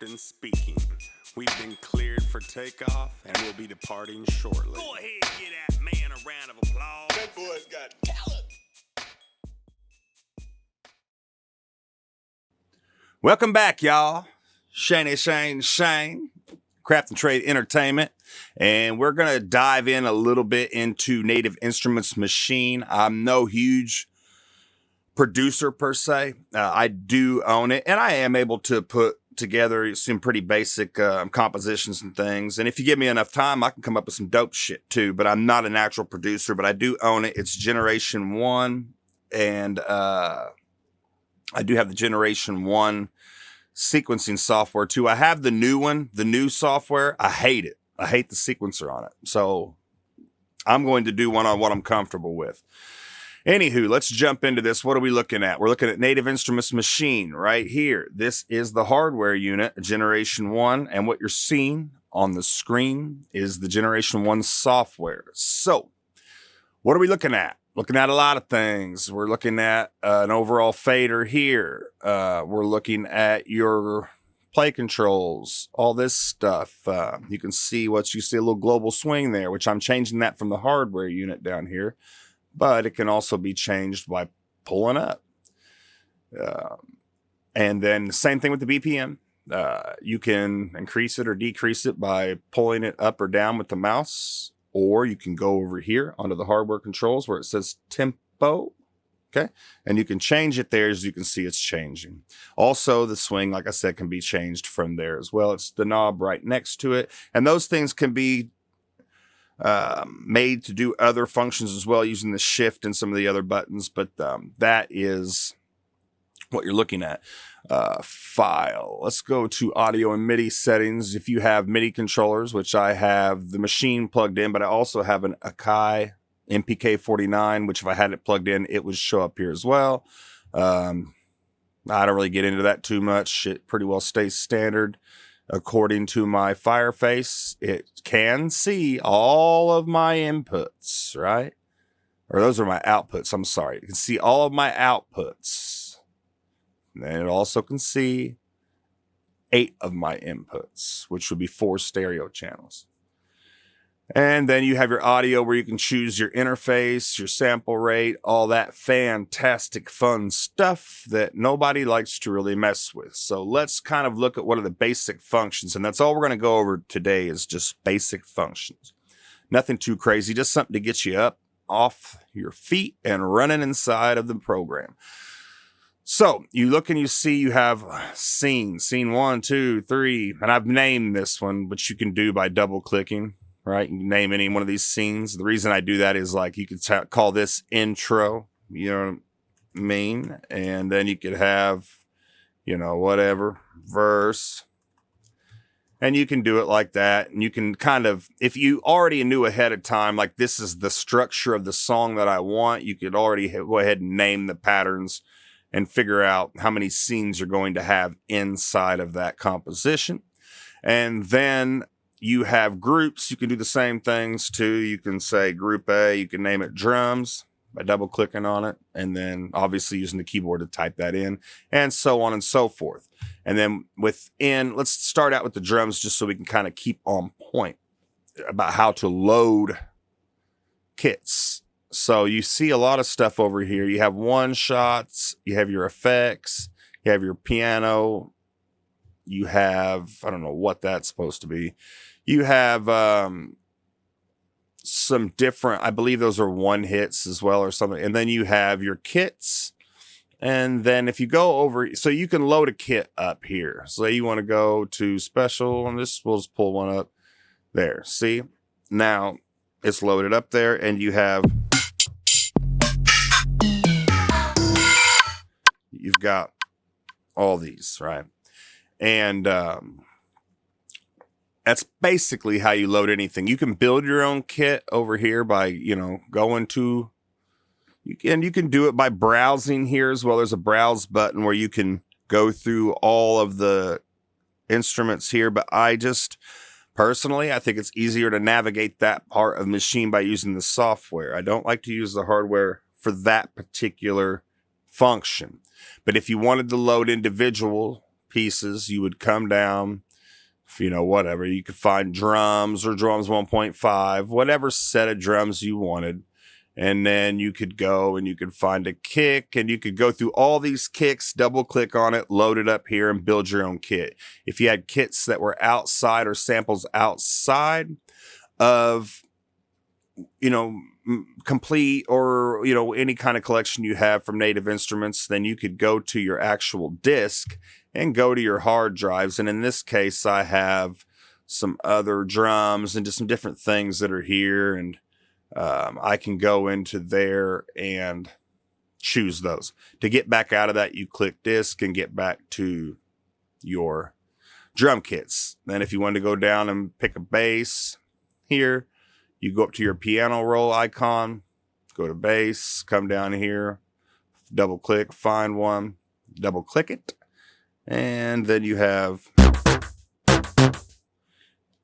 Captain speaking. We've been cleared for takeoff and we'll be departing shortly. Go ahead, give that man a round of applause. That boy's got talent. Welcome back, y'all. Shane, Craft and Trade Entertainment. And we're going to dive in a little bit into Native Instruments Maschine. I'm no huge producer per se. I do own it, and I am able to put together some pretty basic compositions and things. And if you give me enough time, I can come up with some dope shit too. But I'm not an actual producer, but I do own it. It's Generation 1, and I do have the Generation 1 sequencing software too. I have the new one, the new software. I hate it. I hate the sequencer on it. So I'm going to do one on what I'm comfortable with. Anywho, let's jump into this. What are we looking at? We're looking at Native Instruments Maschine right here. This is the hardware unit, Generation 1, and what you're seeing on the screen is the Generation 1 software. So, what are we looking at? Looking at a lot of things. We're looking at an overall fader here. We're looking at your play controls, all this stuff. You can see what you see, a little global swing there, which I'm changing that from the hardware unit down here. But it can also be changed by pulling up. And then the same thing with the BPM. You can increase it or decrease it by pulling it up or down with the mouse. Or you can go over here onto the hardware controls where it says tempo. Okay. And you can change it there. As you can see, it's changing. Also, the swing, like I said, can be changed from there as well. It's the knob right next to it. And those things can be made to do other functions as well using the shift and some of the other buttons, but that is what you're looking at. File. Let's go to audio and MIDI settings. If you have MIDI controllers, which I have the Maschine plugged in, but I also have an Akai MPK49, which if I had it plugged in, it would show up here as well. I don't really get into that too much. It pretty well stays standard. According to my Fireface, it can see all of my inputs, right? Or those are my outputs. I'm sorry. It can see all of my outputs. And then it also can see 8 of my inputs, which would be 4 stereo channels. And then you have your audio where you can choose your interface, your sample rate, all that fantastic fun stuff that nobody likes to really mess with. So let's kind of look at what are the basic functions. And that's all we're going to go over today is just basic functions. Nothing too crazy, just something to get you up off your feet and running inside of the program. So you look and you see you have scene 1, 2, 3, and I've named this one, which you can do by double clicking. Right, you can name any one of these scenes. The reason I do that is like you could call this intro, you know what I mean? And then you could have, you know, whatever, verse. And you can do it like that. And you can kind of, if you already knew ahead of time, like this is the structure of the song that I want, you could already go ahead and name the patterns and figure out how many scenes you're going to have inside of that composition. And then you have groups. You can do the same things too. You can say group A, you can name it drums by double clicking on it. And then obviously using the keyboard to type that in and so on and so forth. And then within, let's start out with the drums just so we can kind of keep on point about how to load kits. So you see a lot of stuff over here. You have one shots, you have your effects, you have your piano, you have, I don't know what that's supposed to be. You have some different, I believe those are one hits as well or something. And then you have your kits. And then if you go over, so you can load a kit up here. So you want to go to special, and this, we'll just pull one up there. See, now it's loaded up there and you have, you've got all these, right? And that's basically how you load anything. You can build your own kit over here by, you know, going to, you can do it by browsing here as well. There's a browse button where you can go through all of the instruments here. But I just, personally, I think it's easier to navigate that part of Maschine by using the software. I don't like to use the hardware for that particular function. But if you wanted to load individual pieces. You would come down, whatever. You could find drums or drums 1.5, whatever set of drums you wanted. And then you could go and you could find a kick, and you could go through all these kicks, double click on it, load it up here, and build your own kit. If you had kits that were outside or samples outside of, complete or, any kind of collection you have from Native Instruments, then you could go to your actual disc and go to your hard drives. And in this case, I have some other drums and just some different things that are here. And I can go into there and choose those. To get back out of that, you click disc and get back to your drum kits. Then if you want to go down and pick a bass here, you go up to your piano roll icon, go to bass, come down here, double click, find one, double click it. And then you have,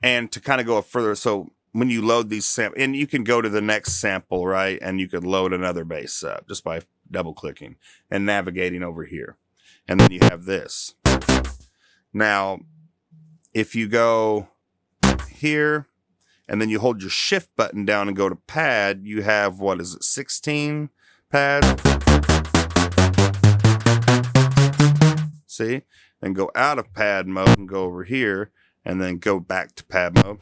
and to kind of go further, so when you load these samples, and you can go to the next sample, right? And you could load another bass up just by double clicking and navigating over here. And then you have this. Now, if you go here and then you hold your shift button down and go to pad, you have, 16 pads? See? Then go out of pad mode and go over here and then go back to pad mode.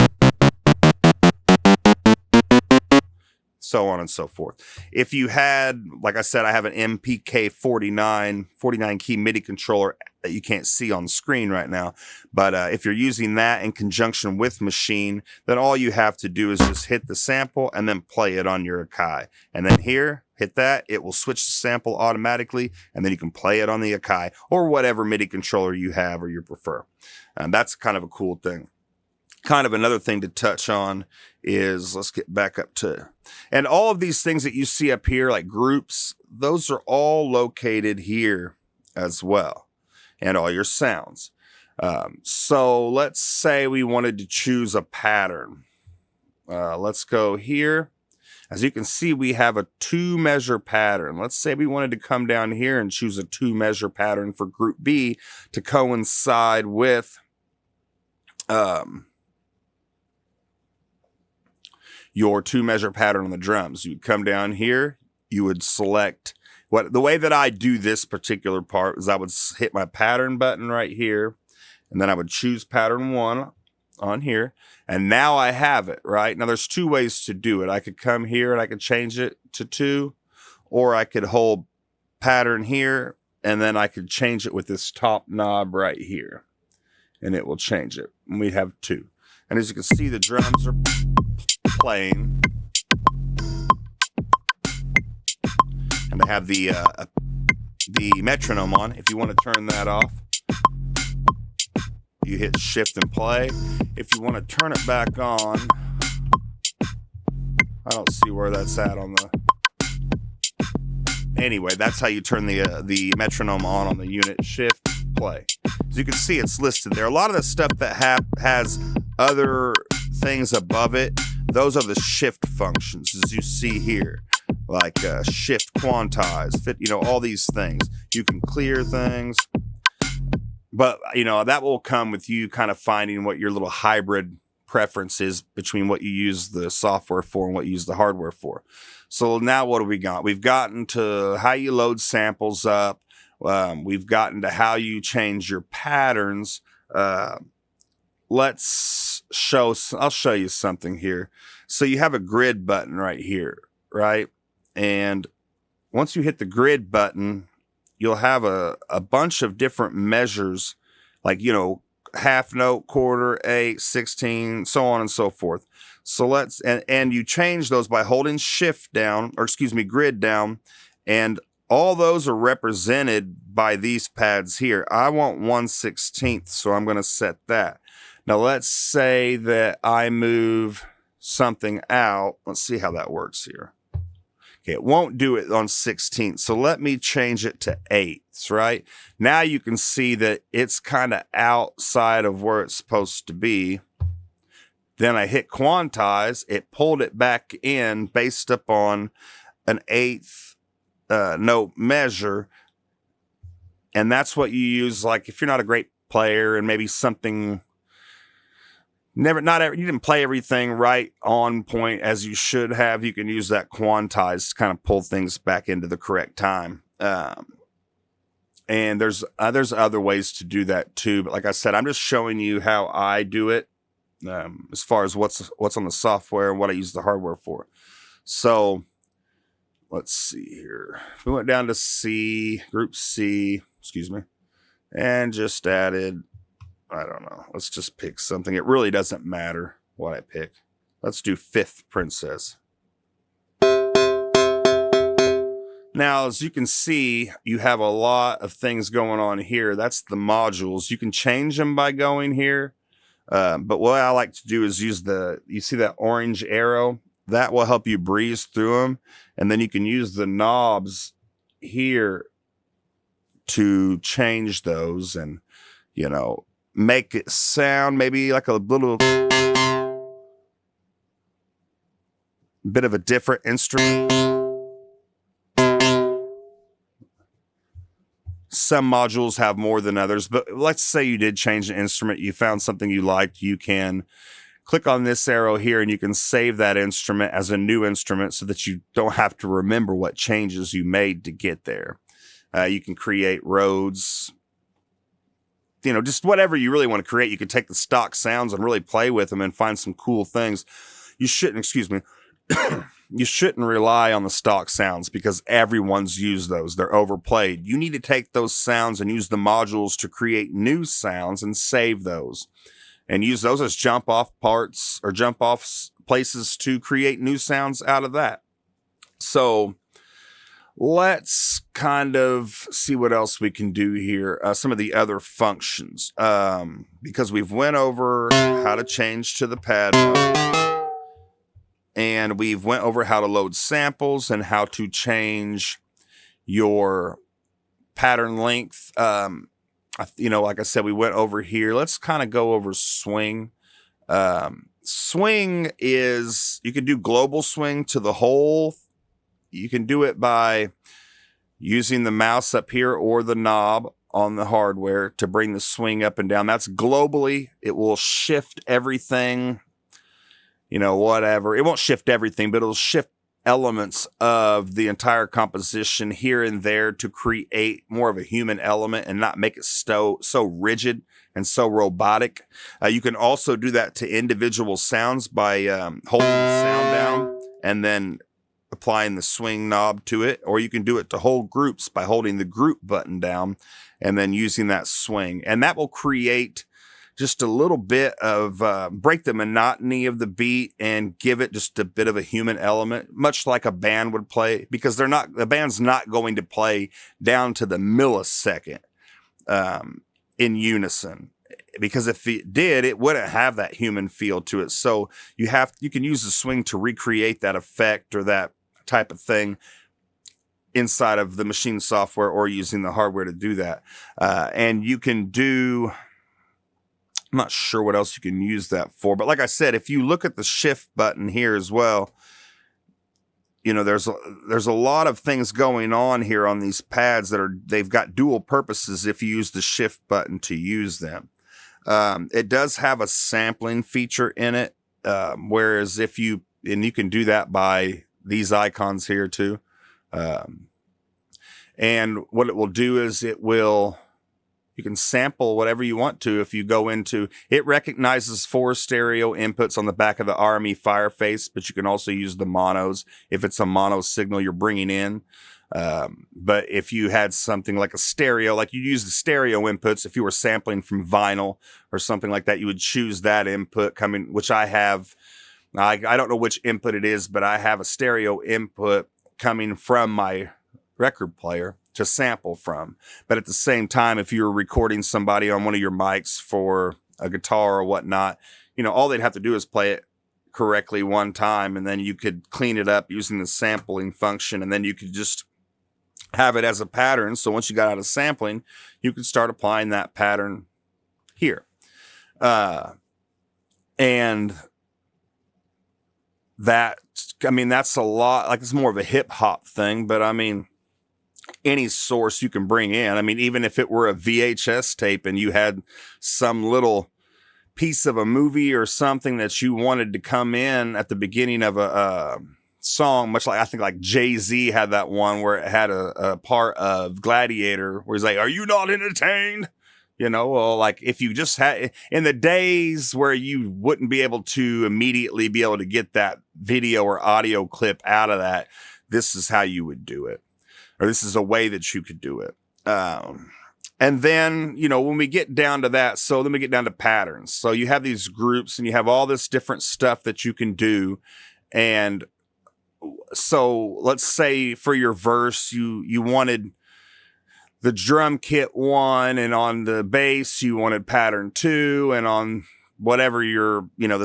So on and so forth. If you had, like I said, I have an MPK 49 key MIDI controller that you can't see on the screen right now. But if you're using that in conjunction with Maschine, then all you have to do is just hit the sample and then play it on your Akai. And then here, hit that, it will switch the sample automatically, and then you can play it on the Akai or whatever MIDI controller you have or you prefer. And that's kind of a cool thing. Kind of another thing to touch on is, let's get back up to, and all of these things that you see up here, like groups, those are all located here as well, and all your sounds. So let's say we wanted to choose a pattern. Let's go here. As you can see, we have a 2-measure pattern. Let's say we wanted to come down here and choose a 2-measure pattern for group B to coincide with your 2-measure pattern on the drums. You would come down here, you would select the way that I do this particular part is I would hit my pattern button right here, and then I would choose pattern 1 on here, and now I have it, right? Now there's 2 ways to do it. I could come here and I could change it to 2, or I could hold pattern here, and then I could change it with this top knob right here, and it will change it. And we have 2. And as you can see, the drums are playing, and I have the metronome on. If you want to turn that off, you hit shift and play. If you want to turn it back on, I don't see where that's at on the, anyway, that's how you turn the metronome on the unit. Shift play. As you can see, it's listed there. A lot of the stuff that has other things above it, those are the shift functions, as you see here, like shift, quantize, fit, all these things. You can clear things, but that will come with you kind of finding what your little hybrid preference is between what you use the software for and what you use the hardware for. So now what do we got? We've gotten to how you load samples up. We've gotten to how you change your patterns. I'll show you something here. So you have a grid button right here, right? And once you hit the grid button, you'll have a bunch of different measures, like, half note, quarter, 8, 16, so on and so forth. So and you change those by holding shift down, or excuse me, grid down, and all those are represented by these pads here. I want 1/16, so I'm going to set that. Now let's say that I move something out. Let's see how that works here. Okay, it won't do it on 16th, so let me change it to 8ths, right? Now you can see that it's kind of outside of where it's supposed to be. Then I hit quantize, it pulled it back in based upon an 8th note measure. And that's what you use, like if you're not a great player and maybe something you didn't play everything right on point as you should have, you can use that quantize to kind of pull things back into the correct time. And there's other ways to do that too. But like I said, I'm just showing you how I do it as far as what's on the software and what I use the hardware for. So let's see here. We went down to C, group C, and just added, I don't know. Let's just pick something. It really doesn't matter what I pick. Let's do Fifth Princess. Now, as you can see, you have a lot of things going on here. That's the modules. You can change them by going here. But what I like to do is use you see that orange arrow? That will help you breeze through them. And then you can use the knobs here to change those and, make it sound maybe like a little bit of a different instrument. Some modules have more than others, but let's say you did change an instrument, you found something you liked, you can click on this arrow here and you can save that instrument as a new instrument so that you don't have to remember what changes you made to get there. You can create roads, just whatever you really want to create. You can take the stock sounds and really play with them and find some cool things. You shouldn't rely on the stock sounds because everyone's used those. They're overplayed. You need to take those sounds and use the modules to create new sounds and save those. And use those as jump off parts or jump off places to create new sounds out of that. So let's kind of see what else we can do here. Some of the other functions, because we've went over how to change to the pad mode, and we've went over how to load samples and how to change your pattern length. Like I said, we went over here. Let's kind of go over swing. Swing is, you can do global swing to the whole. You can do it by using the mouse up here or the knob on the hardware to bring the swing up and down. That's globally. It will shift everything, whatever. It won't shift everything, but it'll shift elements of the entire composition here and there to create more of a human element and not make it so rigid and so robotic. You can also do that to individual sounds by holding the sound down and then applying the swing knob to it, or you can do it to whole groups by holding the group button down and then using that swing. And that will create just a little bit of break the monotony of the beat and give it just a bit of a human element, much like a band would play, because the band's not going to play down to the millisecond in unison. Because if it did, it wouldn't have that human feel to it. So you can use the swing to recreate that effect or that type of thing inside of the Maschine software or using the hardware to do that. And you can do, I'm not sure what else you can use that for, but like I said, if you look at the shift button here as well, there's a lot of things going on here on these pads they've got dual purposes if you use the shift button to use them. It does have a sampling feature in it, whereas you can do that by these icons here too. And what it will do is you can sample whatever you want to. If you go into, it recognizes 4 stereo inputs on the back of the RME Fireface, but you can also use the monos if it's a mono signal you're bringing in. But if you had something like a stereo, like you use the stereo inputs, if you were sampling from vinyl or something like that, you would choose that input coming, which I have. I don't know which input it is, but I have a stereo input coming from my record player to sample from. But at the same time, if you were recording somebody on one of your mics for a guitar or whatnot, all they'd have to do is play it correctly one time, and then you could clean it up using the sampling function, and then you could just have it as a pattern. So once you got out of sampling, you could start applying that pattern here. And that's a lot, like it's more of a hip hop thing, but any source you can bring in. I mean, even if it were a VHS tape and you had some little piece of a movie or something that you wanted to come in at the beginning of a song, much like I think like Jay-Z had that one where it had a part of Gladiator where he's like, "Are you not entertained?" You know, well, like if you just had in the days where you wouldn't be able to immediately be able to get that video or audio clip out of that, this is how you would do it, or this is a way that you could do it. And then, you know, when we get down to that, so then we get down to patterns. So you have these groups and you have all this different stuff that you can do. And so let's say for your verse, you wanted the drum kit 1, and on the bass, you wanted pattern 2, and on whatever your, you know,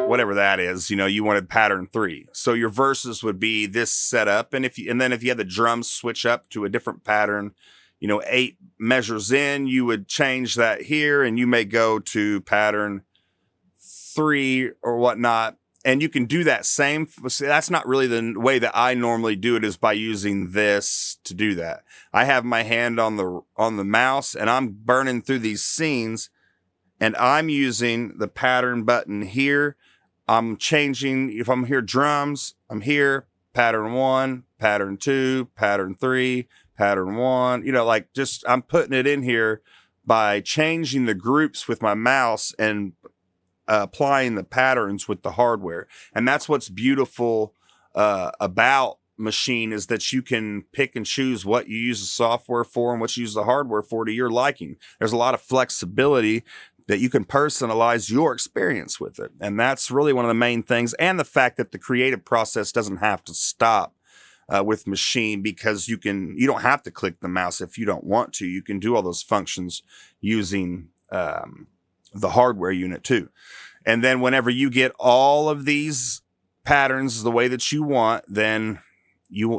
whatever that is, you know, you wanted pattern 3. So your verses would be this setup. And then if you had the drums switch up to a different pattern, you know, 8 measures in, you would change that here, and you may go to pattern 3 or whatnot. And you can do that same. That's not really the way that I normally do it, is by using this to do that. I have my hand on the mouse and I'm burning through these scenes, and I'm using the pattern button here. I'm changing. If I'm here drums, I'm here pattern 1, pattern 2, pattern 3, pattern 1, you know, like just I'm putting it in here by changing the groups with my mouse and applying the patterns with the hardware. And that's what's beautiful about Maschine, is that you can pick and choose what you use the software for and what you use the hardware for to your liking. There's a lot of flexibility that you can personalize your experience with it. And that's really one of the main things. And the fact that the creative process doesn't have to stop with Maschine, because you don't have to click the mouse if you don't want to. You can do all those functions using the hardware unit too. And then whenever you get all of these patterns the way that you want, then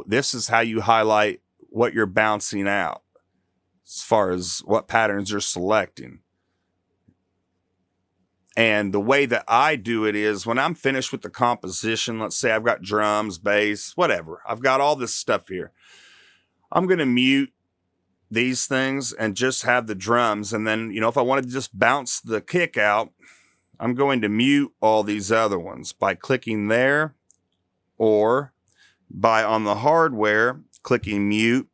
this is how you highlight what you're bouncing out as far as what patterns you're selecting. And the way that I do it is when I'm finished with the composition, let's say I've got drums, bass, whatever. I've got all this stuff here. I'm going to mute these things and just have the drums. And then, you know, if I wanted to just bounce the kick out, I'm going to mute all these other ones by clicking there, or by on the hardware, clicking mute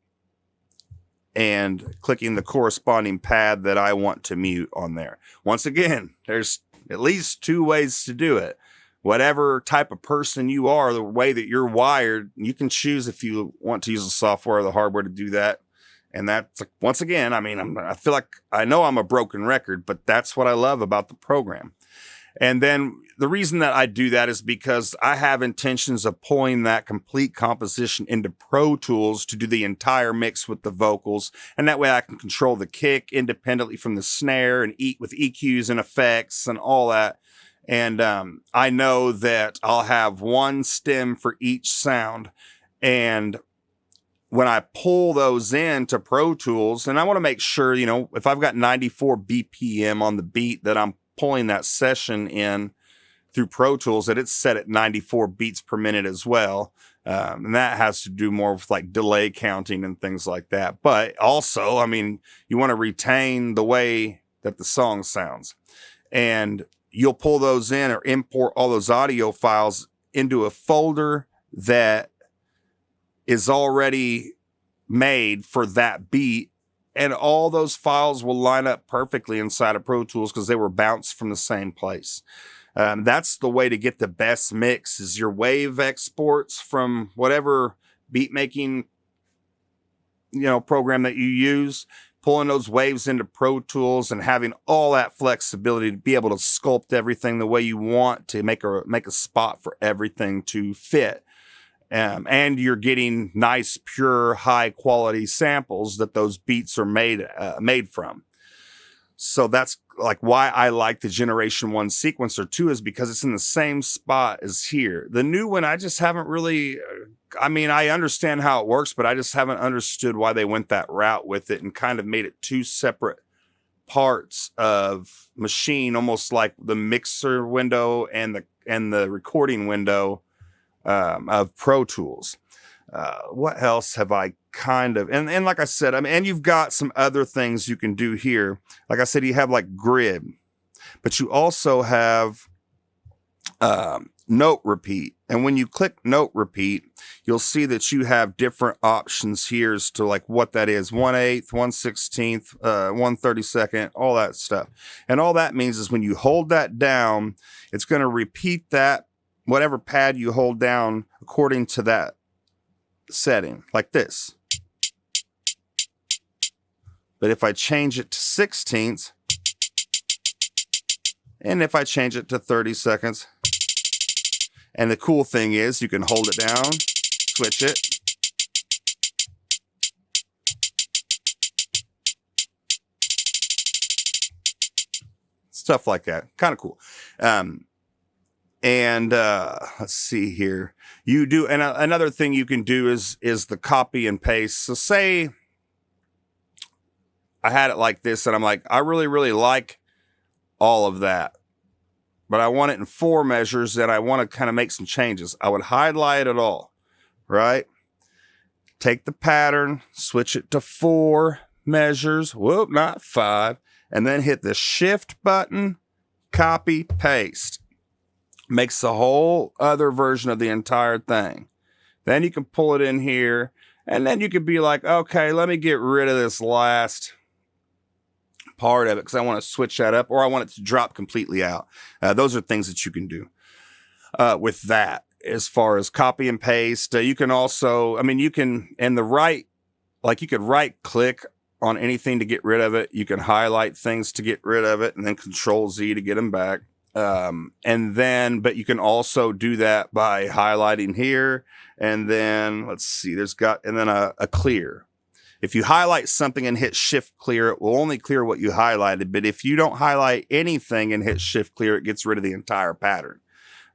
and clicking the corresponding pad that I want to mute on there. Once again, there's at least 2 ways to do it. Whatever type of person you are, the way that you're wired, you can choose if you want to use the software or the hardware to do that. And that's, once again, I mean, I feel like I know I'm a broken record, but that's what I love about the program. And then the reason that I do that is because I have intentions of pulling that complete composition into Pro Tools to do the entire mix with the vocals. And that way I can control the kick independently from the snare and eat with EQs and effects and all that. And I know that I'll have one stem for each sound. And when I pull those into Pro Tools, and I want to make sure, you know, if I've got 94 BPM on the beat, that I'm pulling that session in through Pro Tools, that it's set at 94 beats per minute as well. And that has to do more with like delay counting and things like that. But also, I mean, you want to retain the way that the song sounds. And you'll pull those in or import all those audio files into a folder that is already made for that beat. And all those files will line up perfectly inside of Pro Tools because they were bounced from the same place. That's the way to get the best mix, is your wave exports from whatever beat making, you know, program that you use, pulling those waves into Pro Tools and having all that flexibility to be able to sculpt everything the way you want to make a spot for everything to fit. And you're getting nice, pure, high quality samples that those beats are made from. So that's like why I like the Generation 1 sequencer too, is because it's in the same spot as here. The new one, I just haven't really, I mean, I understand how it works, but I just haven't understood why they went that route with it and kind of made it 2 separate parts of Maschine, almost like the mixer window and the recording window of Pro Tools. What else have I kind of, and like I said, I mean, and you've got some other things you can do here. Like I said, you have like grid, but you also have note repeat. And when you click note repeat, you'll see that you have different options here as to like what that is: 1/8, 1/16, 1/32, all that stuff. And all that means is when you hold that down, it's going to repeat that, whatever pad you hold down according to that setting, like this. But if I change it to 16ths, and if I change it to 30 seconds, and the cool thing is you can hold it down, switch it, stuff like that. Kind of cool. And let's see here. You do, and another thing you can do is the copy and paste. So say I had it like this, and I'm like, I really, really like all of that, but I want it in 4 measures, and I want to kind of make some changes. I would highlight it all, right? Take the pattern, switch it to 4 measures. Whoop, not 5. And then hit the shift button, copy, paste. Makes the whole other version of the entire thing. Then you can pull it in here, and then you could be like, okay, let me get rid of this last part of it because I want to switch that up, or I want it to drop completely out. Those are things that you can do with that. As far as copy and paste, you can also, I mean, you can, and the right, like you could right click on anything to get rid of it. You can highlight things to get rid of it, and then Control Z to get them back. And then, but you can also do that by highlighting here, and then let's see, and then a clear. If you highlight something and hit shift clear, it will only clear what you highlighted. But if you don't highlight anything and hit shift clear, it gets rid of the entire pattern.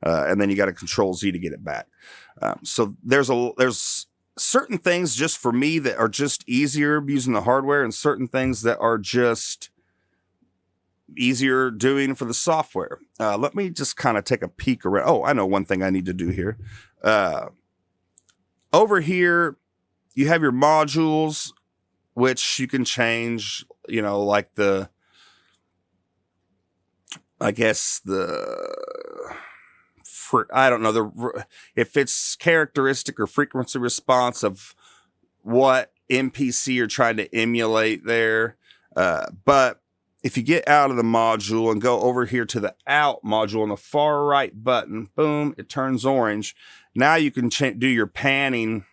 And then you got to Control Z to get it back. So there's certain things just for me that are just easier using the hardware, and certain things that are just easier doing for the software. Let me just kind of take a peek around. Oh, I know one thing I need to do here. Over here, you have your modules, which you can change, you know, like I don't know, if it's characteristic or frequency response of what MPC you're trying to emulate there. But if you get out of the module and go over here to the out module on the far right button, boom, it turns orange. Now you can do your panning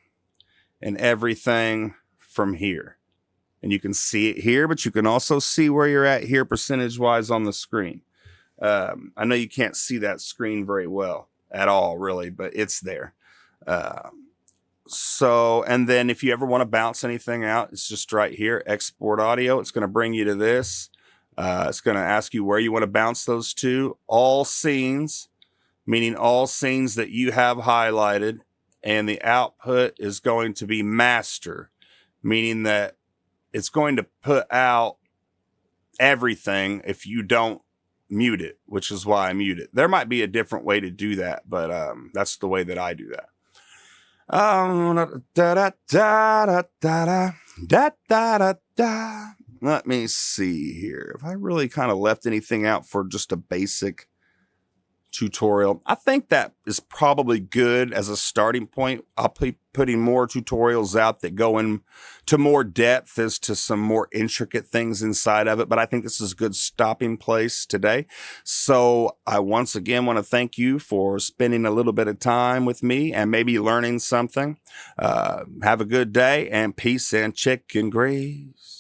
and everything from here. And you can see it here, but you can also see where you're at here percentage-wise on the screen. I know you can't see that screen very well at all, really, but it's there. So, and then if you ever want to bounce anything out, it's just right here, export audio. It's going to bring you to this. It's going to ask you where you want to bounce those to. All scenes, meaning all scenes that you have highlighted, and the output is going to be master, meaning that it's going to put out everything if you don't mute it, which is why I mute it. There might be a different way to do that, but that's the way that I do that. Let me see here. If I really kind of left anything out for just a basic tutorial, I think that is probably good as a starting point. I'll be putting more tutorials out that go into more depth as to some more intricate things inside of it, but I think this is a good stopping place today. So I once again want to thank you for spending a little bit of time with me and maybe learning something. Have a good day, and peace and chicken grease.